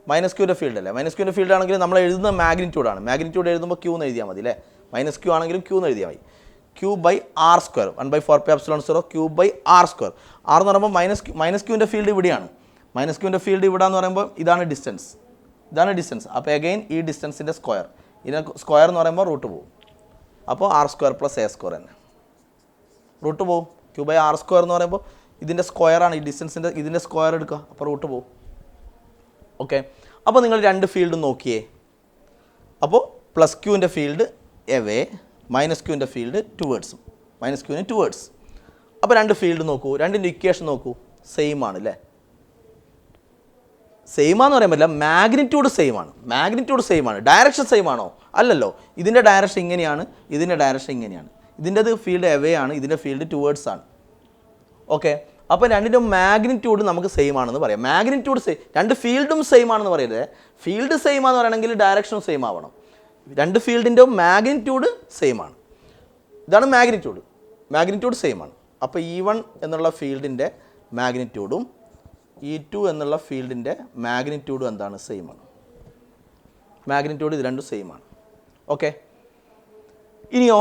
-qൻ്റെ ഫീൽഡ് അല്ലേ. -qൻ്റെ ഫീൽഡ് ആണെങ്കിൽ നമ്മൾ എഴുതുന്ന മാഗ്നിറ്റ്യൂഡാണ്. മാഗ്നിറ്റ്യൂഡ് എഴുതുമ്പോൾ q എന്ന് എഴുതിയാൽ മതി അല്ലേ. -q ആണെങ്കിലും q എന്ന് എഴുതിയാൽ മതി. q/r², 1/4πε0 q/r². r എന്ന് പറയുമ്പോൾ -qൻ്റെ ഫീൽഡ് ഇവിടെയാണ്. -qൻ്റെ ഫീൽഡ് ഇവിടെ എന്ന് പറയുമ്പോൾ ഇതാണ് ഡിസ്റ്റൻസ്. അപ്പോൾ അഗെയിൻ ഈ ഡിസ്റ്റൻസിൻ്റെ സ്ക്വയർ, ഇതിൻ്റെ സ്ക്വയർ എന്ന് പറയുമ്പോൾ റൂട്ട് പോകും. അപ്പോൾ r² + a² തന്നെ റൂട്ട് പോകും. q/r² എന്ന് പറയുമ്പോൾ ഇതിൻ്റെ സ്ക്വയറാണ്, ഈ ഡിസ്റ്റൻസിൻ്റെ ഇതിൻ്റെ സ്ക്വയർ എടുക്കുക, അപ്പോൾ റൂട്ട് പോകും. ഓക്കെ, അപ്പോൾ നിങ്ങൾ 2 ഫീൽഡും നോക്കിയേ. അപ്പോൾ +qൻ്റെ ഫീൽഡ് എവേ, -qൻ്റെ ഫീൽഡ് ടുവേർഡ്സും, -qന് ടുവേർഡ്സ്. അപ്പോൾ 2 ഫീൽഡ് നോക്കൂ, 2ൻ്റെ ഇക്വേഷൻ നോക്കൂ, സെയിം ആണ് അല്ലേ. സെയിം ആണെന്ന് പറയാൻ പറ്റില്ല, മാഗ്നിറ്റ്യൂഡ് സെയിം ആണ്. ഡയറക്ഷൻ സെയിം ആണോ? അല്ലല്ലോ. ഇതിൻ്റെ ഡയറക്ഷൻ ഇങ്ങനെയാണ്, ഇതിൻ്റെ ഡയറക്ഷൻ ഇങ്ങനെയാണ്. ഇതിൻ്റെത് ഫീൽഡ് എവേ ആണ്, ഇതിൻ്റെ ഫീൽഡ് ടുവേർഡ്സ് ആണ്. ഓക്കെ, അപ്പോൾ 2ൻ്റെ മാഗ്നിറ്റ്യൂഡ് നമുക്ക് സെയിം ആണെന്ന് പറയാം. മാഗ്നിറ്റ്യൂഡ് 2 ഫീൽഡും സെയിം ആണെന്ന് പറയരുത്. ഫീൽഡ് സെയിം ആണെന്ന് പറയണമെങ്കിൽ ഡയറക്ഷനും സെയിം ആവണം. 2 ഫീൽഡിൻ്റെ മാഗ്നിറ്റ്യൂഡ് സെയിം ആണ്. ഇതാണ് മാഗ്നിറ്റ്യൂഡ്. മാഗ്നിറ്റ്യൂഡ് സെയിം ആണ്. അപ്പോൾ E1 എന്നുള്ള ഫീൽഡിൻ്റെ മാഗ്നിറ്റ്യൂഡും E2 എന്നുള്ള ഫീൽഡിൻ്റെ മാഗ്നിറ്റ്യൂഡും എന്താണ്? സെയിം ആണ്. മാഗ്നിറ്റ്യൂഡ് ഇത് രണ്ടും സെയിം ആണ്. ഓക്കെ, ഇനിയോ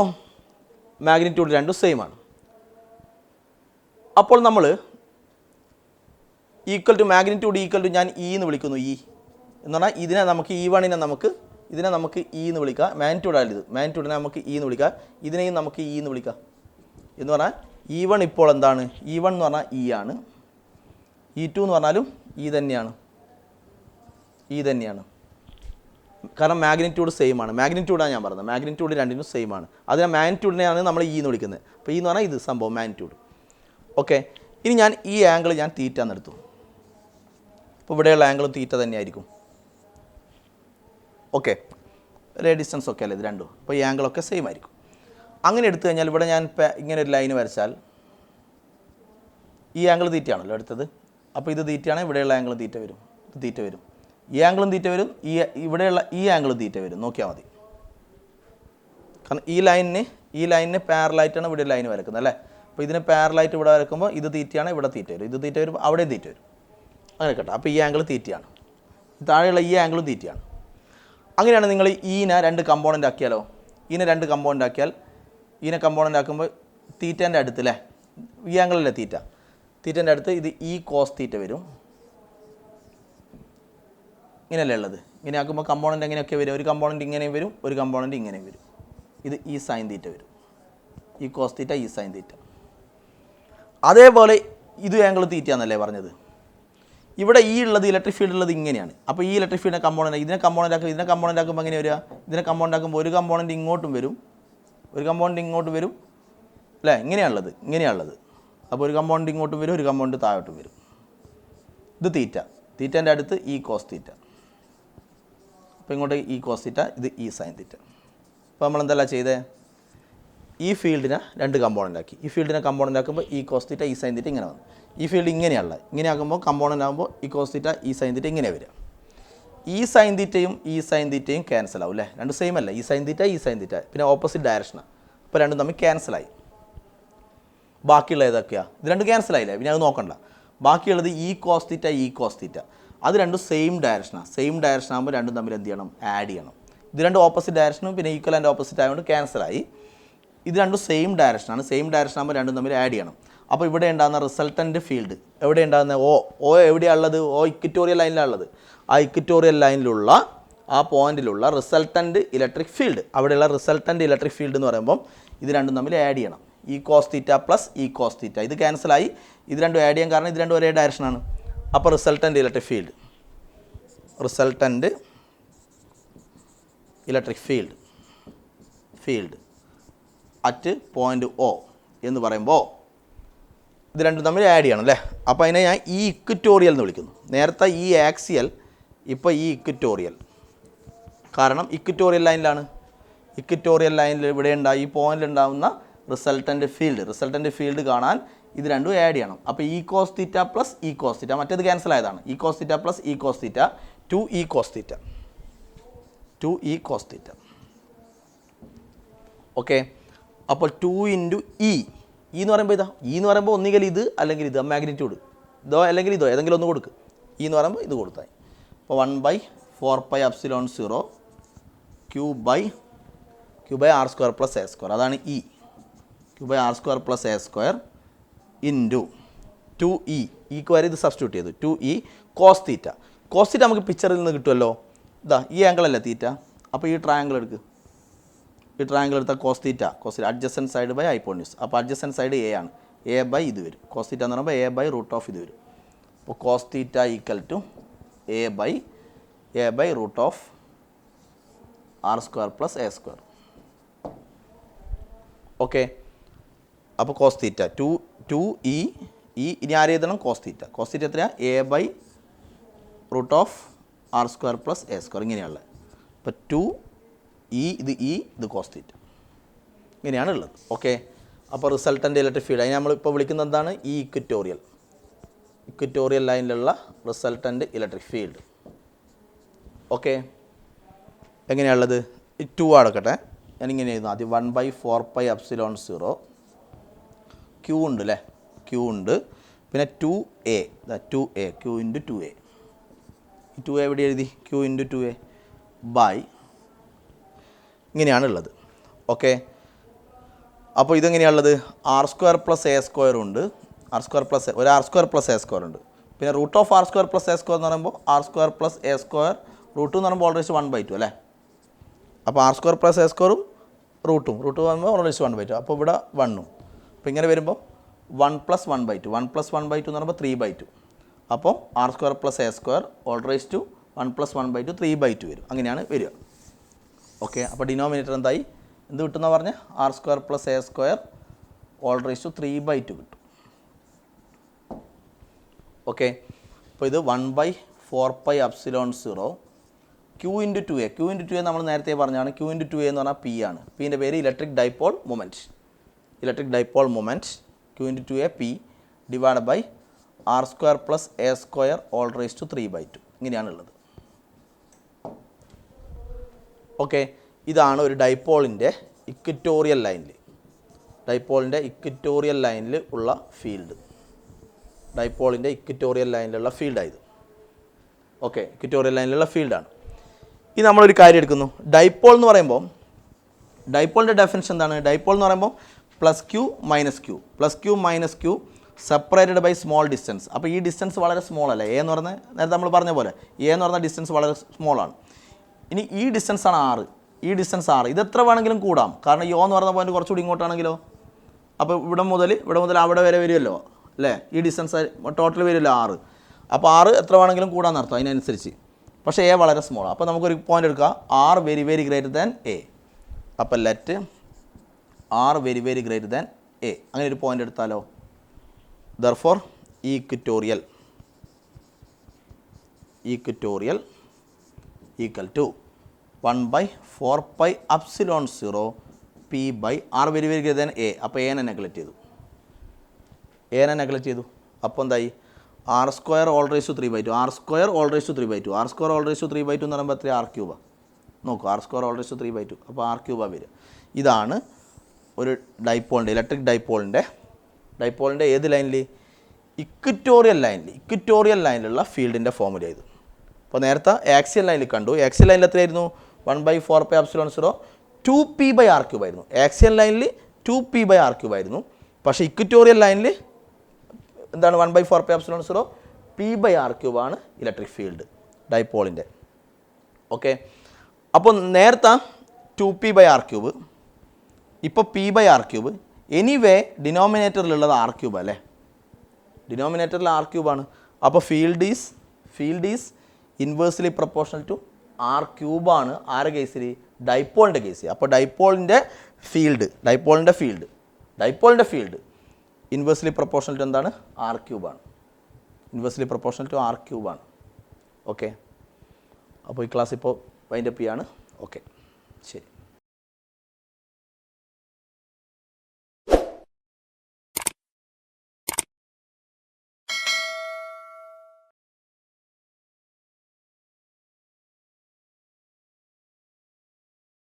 മാഗ്നിറ്റ്യൂഡ് രണ്ടും സെയിം ആണ്. അപ്പോൾ നമ്മൾ equal to magnitude equal to ഞാൻ E എന്ന് വിളിക്കുന്നു. E എന്ന് പറഞ്ഞാൽ ഇതിനെ നമുക്ക് E1 ഇതിനെ നമുക്ക് E എന്ന് വിളിക്കാം. മാഗ്നിറ്റ്യൂഡിനെ നമുക്ക് E എന്ന് വിളിക്കാം. ഇതിനെയും നമുക്ക് E എന്ന് വിളിക്കാം. എന്ന് പറഞ്ഞാൽ E1 ഇപ്പോൾ എന്താണ്? E1 എന്ന് പറഞ്ഞാൽ E ആണ്. E2 എന്ന് പറഞ്ഞാലും E തന്നെയാണ്. കാരണം മാഗ്നിറ്റ്യൂഡ് സെയിം ആണ്. മാഗ്നിറ്റ്യൂഡാണ് ഞാൻ പറഞ്ഞത്. മാഗ്നിറ്റ്യൂഡ് രണ്ടിനും സെയിം ആണ്. അതിനെ മാഗ്നിറ്റ്യൂഡിനെയാണ് നമ്മൾ E എന്ന് വിളിക്കുന്നത്. അപ്പോൾ E എന്ന് പറഞ്ഞാൽ ഇത് സംഭവം മാഗ്നിറ്റ്യൂഡ്. ഓക്കെ, ഇനി ഞാൻ ഈ ആംഗിൾ ഞാൻ തീറ്റ എന്നെടുത്തു. അപ്പോൾ ഇവിടെയുള്ള ആംഗിളും തീറ്റ തന്നെയായിരിക്കും. ഓക്കെ, ഒരേ ഡിസ്റ്റൻസ് ഒക്കെ അല്ലേ ഇത് രണ്ടും. അപ്പോൾ ഈ ആംഗിളൊക്കെ സെയിം ആയിരിക്കും. അങ്ങനെ എടുത്തു കഴിഞ്ഞാൽ ഇവിടെ ഞാൻ ഇങ്ങനെ ഒരു ലൈന് വരച്ചാൽ ഈ ആംഗിൾ തീറ്റയാണല്ലോ എടുത്തത്. അപ്പോൾ ഇത് തീറ്റയാണ്, ഇവിടെയുള്ള ആംഗിൾ തീറ്റ വരും, ഇത് തീറ്റ വരും. ഈ ആംഗിളും തീറ്റ വരും, ഇവിടെയുള്ള ഈ ആംഗിളും തീറ്റ വരും. നോക്കിയാൽ മതി. കാരണം ഈ ലൈനിന് പാരലായിട്ടാണ് ഇവിടെ ലൈൻ വരക്കുന്നത് അല്ലേ. അപ്പോൾ ഇതിന് പാരലായിട്ട് ഇവിടെ വരക്കുമ്പോൾ ഇത് തീറ്റയാണ്, ഇവിടെ തീറ്റ വരും, ഇത് തീറ്റ വരും, അവിടെയും തീറ്റ വരും. അങ്ങനെ കേട്ടോ. അപ്പോൾ ഈ ആംഗിൾ തീറ്റയാണ്, താഴെയുള്ള ഈ ആംഗിളും തീറ്റയാണ്. അങ്ങനെയാണ് നിങ്ങൾ ഈനെ രണ്ട് കമ്പോണൻ്റ് ആക്കിയാലോ. ഈനെ രണ്ട് കമ്പോണൻ്റ് ആക്കിയാൽ ഈനെ കമ്പോണൻ്റ് ആക്കുമ്പോൾ തീറ്റേൻ്റെ അടുത്ത് അല്ലേ, ഈ ആംഗിളല്ലേ തീറ്റേൻ്റെ അടുത്ത് ഇത് ഈ കോസ് തീറ്റ വരും. ഇങ്ങനെയല്ലേ ഉള്ളത്. ഇങ്ങനെ ആക്കുമ്പോൾ കമ്പോണൻ്റ് എങ്ങനെയൊക്കെ വരും? ഒരു കമ്പോണൻ്റ് ഇങ്ങനെയും വരും, ഒരു കമ്പോണൻ്റ് ഇങ്ങനെയും വരും. ഇത് ഈ സൈൻ തീറ്റ വരും, ഈ കോസ് തീറ്റ, ഈ സൈൻ തീറ്റ. അതേപോലെ ഇത് ആംഗിൾ തീറ്റ എന്നല്ലേ പറഞ്ഞത്. ഇവിടെ ഈ ഉള്ളത് ഇലക്ട്രിക് ഫീൽഡ് ഉള്ളത് ഇങ്ങനെയാണ്. അപ്പോൾ ഈ ഇലക്ട്രിക് ഫീൽഡിനെ കമ്പോണൻ്റ് ഇതിനെ കമ്പോണൻ്റ് ആക്കുമ്പോൾ എങ്ങനെ വരിക? ഇതിനെ കമ്പോണൻ്റ് ആക്കുമ്പോൾ ഒരു കമ്പോണൻ്റ് ഇങ്ങോട്ടും വരും, ഒരു കമ്പോണൻ്റ് ഇങ്ങോട്ടും വരും അല്ലേ. ഇങ്ങനെയാണുള്ളത്. അപ്പോൾ ഒരു കമ്പോണൻ്റ് ഇങ്ങോട്ടും വരും, ഒരു കമ്പോണൻ്റ് താഴോട്ടും വരും. ഇത് തീറ്റേൻ്റെ അടുത്ത് ഈ കോസ് തീറ്റ. അപ്പോൾ ഇങ്ങോട്ട് ഈ കോസ് തീറ്റ, ഇത് ഈ സൈൻ തീറ്റ. അപ്പോൾ നമ്മൾ എന്തെല്ലാം ചെയ്തേ? ഈ ഫീൽഡിനെ രണ്ട് കമ്പോണൻ്റ് ആക്കി. ഈ ഫീൽഡിനെ കമ്പോണൻ്റ് ആക്കുമ്പോൾ ഈ കോസ് തീറ്റ, ഈ സൈൻ തീറ്റ ഇങ്ങനെ വന്നു. ഈ ഫീൽഡ് ഇങ്ങനെയുള്ള ഇങ്ങനെ ആക്കുമ്പോൾ കമ്പോണൻ്റ് ആകുമ്പോൾ ഈ കോസ് തീറ്റ, ഈ സൈൻ തീറ്റ ഇങ്ങനെ വരിക. ഈ സൈൻ തീറ്റയും ക്യാൻസൽ ആവും അല്ലേ. രണ്ട് സെയിം അല്ല. ഈ സൈൻ തീറ്റ പിന്നെ ഓപ്പോസിറ്റ് ഡയറക്ഷനാണ്. അപ്പോൾ രണ്ടും തമ്മിൽ ക്യാൻസലായി. ബാക്കിയുള്ള ഏതൊക്കെയാണ്? ഇത് രണ്ടും ക്യാൻസലായില്ലേ, പിന്നെ അത് നോക്കണ്ട. ബാക്കിയുള്ളത് ഈ കോസ് തീറ്റ അത് രണ്ടും സെയിം ഡയറക്ഷൻ ആകുമ്പോൾ രണ്ടും തമ്മിൽ എന്ത് ചെയ്യണം? ആഡ് ചെയ്യണം. ഇത് രണ്ടും ഓപ്പോസിറ്റ് ഡയറക്ഷനും പിന്നെ ഈക്വൽ ആൻഡ് ഓപ്പോസിറ്റ് ആയതുകൊണ്ട് ക്യാൻസലായി. ഇത് രണ്ടും സെയിം ഡയറക്ഷൻ ആകുമ്പോൾ രണ്ടും തമ്മിൽ ആഡ് ചെയ്യണം. അപ്പോൾ ഇവിടെ ഉണ്ടാകുന്ന റിസൾട്ടൻ്റ് ഫീൽഡ് എവിടെ ഉണ്ടാകുന്ന ഓ എവിടെയാണുള്ളത്? ഓ ഇക്വറ്റോറിയൽ ലൈനിലാണുള്ളത്. ആ ഇക്വറ്റോറിയൽ ലൈനിലുള്ള ആ പോയിന്റിലുള്ള റിസൾട്ടൻ്റ് ഇലക്ട്രിക് ഫീൽഡ്, അവിടെയുള്ള റിസൾട്ടൻ്റ് ഇലക്ട്രിക് ഫീൽഡ് എന്ന് പറയുമ്പം ഇത് രണ്ടും തമ്മിൽ ആഡ് ചെയ്യണം. ഈ cos theta plus E cos തീറ്റ ഇത് ക്യാൻസലായി. ഇത് രണ്ടും ആഡ് ചെയ്യാൻ കാരണം ഇത് രണ്ടും ഒരേ ഡയറക്ഷനാണ്. അപ്പോൾ resultant electric field at point O എന്ന് പറയുമ്പോൾ ഇത് രണ്ടും തമ്മിൽ ആഡ് ചെയ്യണം അല്ലേ. അപ്പോൾ അതിനെ ഞാൻ ഈ ഇക്വറ്റോറിയൽ എന്ന് വിളിക്കുന്നു. നേരത്തെ ഈ ആക്സിയൽ, ഇപ്പോൾ ഈ ഇക്വറ്റോറിയൽ. കാരണം ഇക്വറ്റോറിയൽ ലൈനിൽ ഇവിടെ ഈ പോയിന്റിൽ ഉണ്ടാകുന്ന റിസൾട്ടൻ്റ് ഫീൽഡ് കാണാൻ ഇത് രണ്ടും ആഡ് ചെയ്യണം. അപ്പോൾ E cos theta plus E cos theta, മറ്റേത് ക്യാൻസൽ ആയതാണ്. E cos theta plus E cos theta 2e cos theta. Okay, അപ്പോൾ 2 ഇൻറ്റു E എന്ന് പറയുമ്പോൾ ഇതാ. E എന്ന് പറയുമ്പോൾ ഒന്നുകിൽ ഇത് അല്ലെങ്കിൽ ഇത് മാഗ്നിറ്റ്യൂഡ്, ഇതോ അല്ലെങ്കിൽ ഇതോ ഏതെങ്കിലും ഒന്ന് കൊടുക്കുക. E എന്ന് പറയുമ്പോൾ ഇത് കൊടുത്താൽ. അപ്പോൾ 1/4πε0 Q by r² + a². അതാണ് E. Q by r² + a² into 2e. ഈക്ക് വരെ ഇത് സബ്സ്റ്റിറ്റ്യൂട്ട് ചെയ്തു. 2e കോസ് തീറ്റ നമുക്ക് പിക്ചറിൽ നിന്ന് കിട്ടുമല്ലോ. ഇതാ ഈ ആംഗിൾ അല്ലേ തീറ്റ. അപ്പോൾ ഈ ട്രയാങ്കിൾ എടുക്കുക. ഈ ട്രയാങ്കിൾ എടുത്താൽ cos theta adjacent side by hypotenuse. അപ്പോൾ അഡ്ജസൻറ്റ് സൈഡ് a ആണ്. a ബൈ ഇത് വരും. കോസ് തീറ്റ എന്ന് പറയുമ്പോൾ a/√of ഇത് വരും. അപ്പോൾ cos theta equal to a by √of r² + a². Okay, അപ്പോൾ കോസ് തീറ്റ 2e ഇനി ആര് എഴുതണം? കോസ് തീറ്റ എത്രയാണ്? a/√of r² + a². ഇങ്ങനെയുള്ള. അപ്പോൾ 2e ഇത് കോസ് തീറ്റ ഇങ്ങനെയാണ് ഉള്ളത്. ഓക്കെ, അപ്പോൾ റിസൾട്ടൻ്റ് ഇലക്ട്രിക് ഫീൽഡ് അതിന് നമ്മളിപ്പോൾ വിളിക്കുന്നത് എന്താണ്? ഈ ഇക്വറ്റോറിയൽ ലൈനിലുള്ള റിസൾട്ടൻ്റ് ഇലക്ട്രിക് ഫീൽഡ്. ഓക്കെ, എങ്ങനെയാണുള്ളത്? 2 അടക്കട്ടെ. ഞാനിങ്ങനെ എഴുതുന്നു ആദ്യം 1/4πε0 ക്യൂ ഉണ്ട് അല്ലേ, ക്യൂ ഉണ്ട്. പിന്നെ 2a, 2a, Q into 2a. ഈ 2a എവിടെ എഴുതി? ക്യൂ ഇൻറ്റു 2a ബൈ ഇങ്ങനെയാണ് ഉള്ളത്. ഓക്കെ, അപ്പോൾ ഇതെങ്ങനെയാണുള്ളത്? r² + a² ഉണ്ട്. ഒരു r² + a² ഉണ്ട്. പിന്നെ റൂട്ട് ഓഫ് r² + a² എന്ന് പറയുമ്പോൾ r² + a², റൂട്ട് എന്ന് പറയുമ്പോൾ ഓൾറേസ്റ്റ് 1/2 അല്ലേ. അപ്പോൾ r² + a² റൂട്ടും പറയുമ്പോൾ ഓൾറേസ്റ്റ് 1/2. അപ്പോൾ ഇവിടെ 1ഉം. അപ്പോൾ ഇങ്ങനെ വരുമ്പോൾ 1 + 1/2, 1 + 1/2 എന്ന് പറയുമ്പോൾ 3/2. അപ്പോൾ r² + a² ഓൾറേസ്റ്റ് 1 + 1/2 3/2 വരും. അങ്ങനെയാണ് വരിക. ഓക്കെ, അപ്പോൾ ഡിനോമിനേറ്റർ എന്തായി? എന്ത് കിട്ടുമെന്ന് പറഞ്ഞാൽ r² + a² ഓൾറേസ്റ്റ് 3/2 കിട്ടും. ഓക്കെ, അപ്പോൾ ഇത് 1/4πε0 Q into 2a. Q into 2a നമ്മൾ നേരത്തെ പറഞ്ഞാണ്. ക്യൂ ഇൻറ്റു 2a എന്ന് പറഞ്ഞാൽ പി ആണ്. പിൻ്റെ പേര് electric dipole moment. Q into 2a P divide by r² + a² whole raised 3/2. ഇങ്ങനെയാണുള്ളത്. ഓക്കെ, ഇതാണ് ഒരു ഡൈപോളിൻ്റെ ഇക്വറ്റോറിയൽ ലൈനിൽ ഉള്ള ഫീൽഡ്. ഫീൽഡായത്. ഓക്കെ, ഇക്വറ്റോറിയൽ ലൈനിലുള്ള ഫീൽഡാണ്. ഇത് നമ്മളൊരു കാര്യം എടുക്കുന്നു. ഡൈപോൾ എന്ന് പറയുമ്പോൾ ഡൈപോളിൻ്റെ ഡെഫിനിഷൻ എന്താണ്? ഡൈപോൾ എന്ന് പറയുമ്പോൾ +q - q separated by small distance. അപ്പോൾ ഈ ഡിസ്റ്റൻസ് വളരെ സ്മോൾ അല്ലേ? എ എന്ന് പറഞ്ഞാൽ നേരത്തെ നമ്മൾ പറഞ്ഞ പോലെ എ എന്ന് പറഞ്ഞ ഡിസ്റ്റൻസ് വളരെ സ്മോളാണ്. ഇനി ഈ ഡിസ്റ്റൻസ് ആണ് 6. ഈ ഡിസ്റ്റൻസ് 6. ഇത് എത്ര വേണമെങ്കിലും കൂടാം. കാരണം യോ എന്ന് പറഞ്ഞ പോയിന്റ് കുറച്ചുകൂടി ഇങ്ങോട്ടാണെങ്കിലോ, അപ്പോൾ ഇവിടെ മുതൽ അവിടെ വരെ വരുമല്ലോ അല്ലേ? ഈ ഡിസ്റ്റൻസ് ടോട്ടൽ വരുമല്ലോ 6. അപ്പോൾ 6 എത്ര വേണമെങ്കിലും കൂടാൻ അർത്ഥം അതിനനുസരിച്ച്. പക്ഷേ എ വളരെ സ്മോൾ. അപ്പോൾ നമുക്കൊരു പോയിന്റ് എടുക്കാം, r very greater than A. അപ്പോൾ let r very greater than A. അങ്ങനെ ഒരു പോയിന്റ് എടുത്താലോ? Therefore equatorial equal to 1/4πε0 p by r very greater than A. അപ്പോൾ എനെ നെഗ്ലക്റ്റ് ചെയ്തു. അപ്പോൾ എന്തായി? r² whole raised 3/2. r² ഓൾറേസ്റ്റ് 3/2 എന്ന് പറയുമ്പോൾ എത്ര? r³ നോക്കൂ, r² ഓൾറേസ്റ്റ് 3/2. അപ്പോൾ r³ വരിക. ഇതാണ് ഒരു ഡൈപോളിൻ്റെ ഇലക്ട്രിക് ഡൈപോളിൻ്റെ ഏത് ലൈനിൽ? ഇക്വറ്റോറിയൽ ലൈനിലുള്ള ഫീൽഡിൻ്റെ ഫോർമുല ഇത്. അപ്പോൾ നേരത്തെ ആക്സിയൽ ലൈനിൽ കണ്ടു. ആക്സിയൽ ലൈനിൽ എത്രയായിരുന്നു? 1/4πε0 2p/r³ ആയിരുന്നു. ആക്സിയൽ ലൈനിൽ 2p/r³ ആയിരുന്നു. പക്ഷേ ഇക്വറ്റോറിയൽ ലൈനിൽ എന്താണ്? 1/4πε0 p/r³ ആണ് ഇലക്ട്രിക് ഫീൽഡ് ഡൈപോളിൻ്റെ. ഓക്കെ, അപ്പോൾ നേരത്തെ 2p/r³, ഇപ്പോൾ p/r³. എനിവേ ഡിനോമിനേറ്ററിലുള്ളത് r³ അല്ലേ? ഡിനോമിനേറ്ററിൽ r³ ആണ്. അപ്പോൾ field is inversely proportional to r³ ആണ്. ആരുടെ കേസിൽ? ഡൈപോളിൻ്റെ കേസിൽ. അപ്പോൾ ഡൈപോളിൻ്റെ ഫീൽഡ് ഇൻവേഴ്സ്ലി പ്രൊപ്പോർഷണൽ ടു എന്താണ്? r³ ആണ്. ഓക്കെ, അപ്പോൾ ഈ ക്ലാസ് ഇപ്പോൾ വൈൻഡപ്പ് ചെയ്യാണ്. ഓക്കെ, ശരി.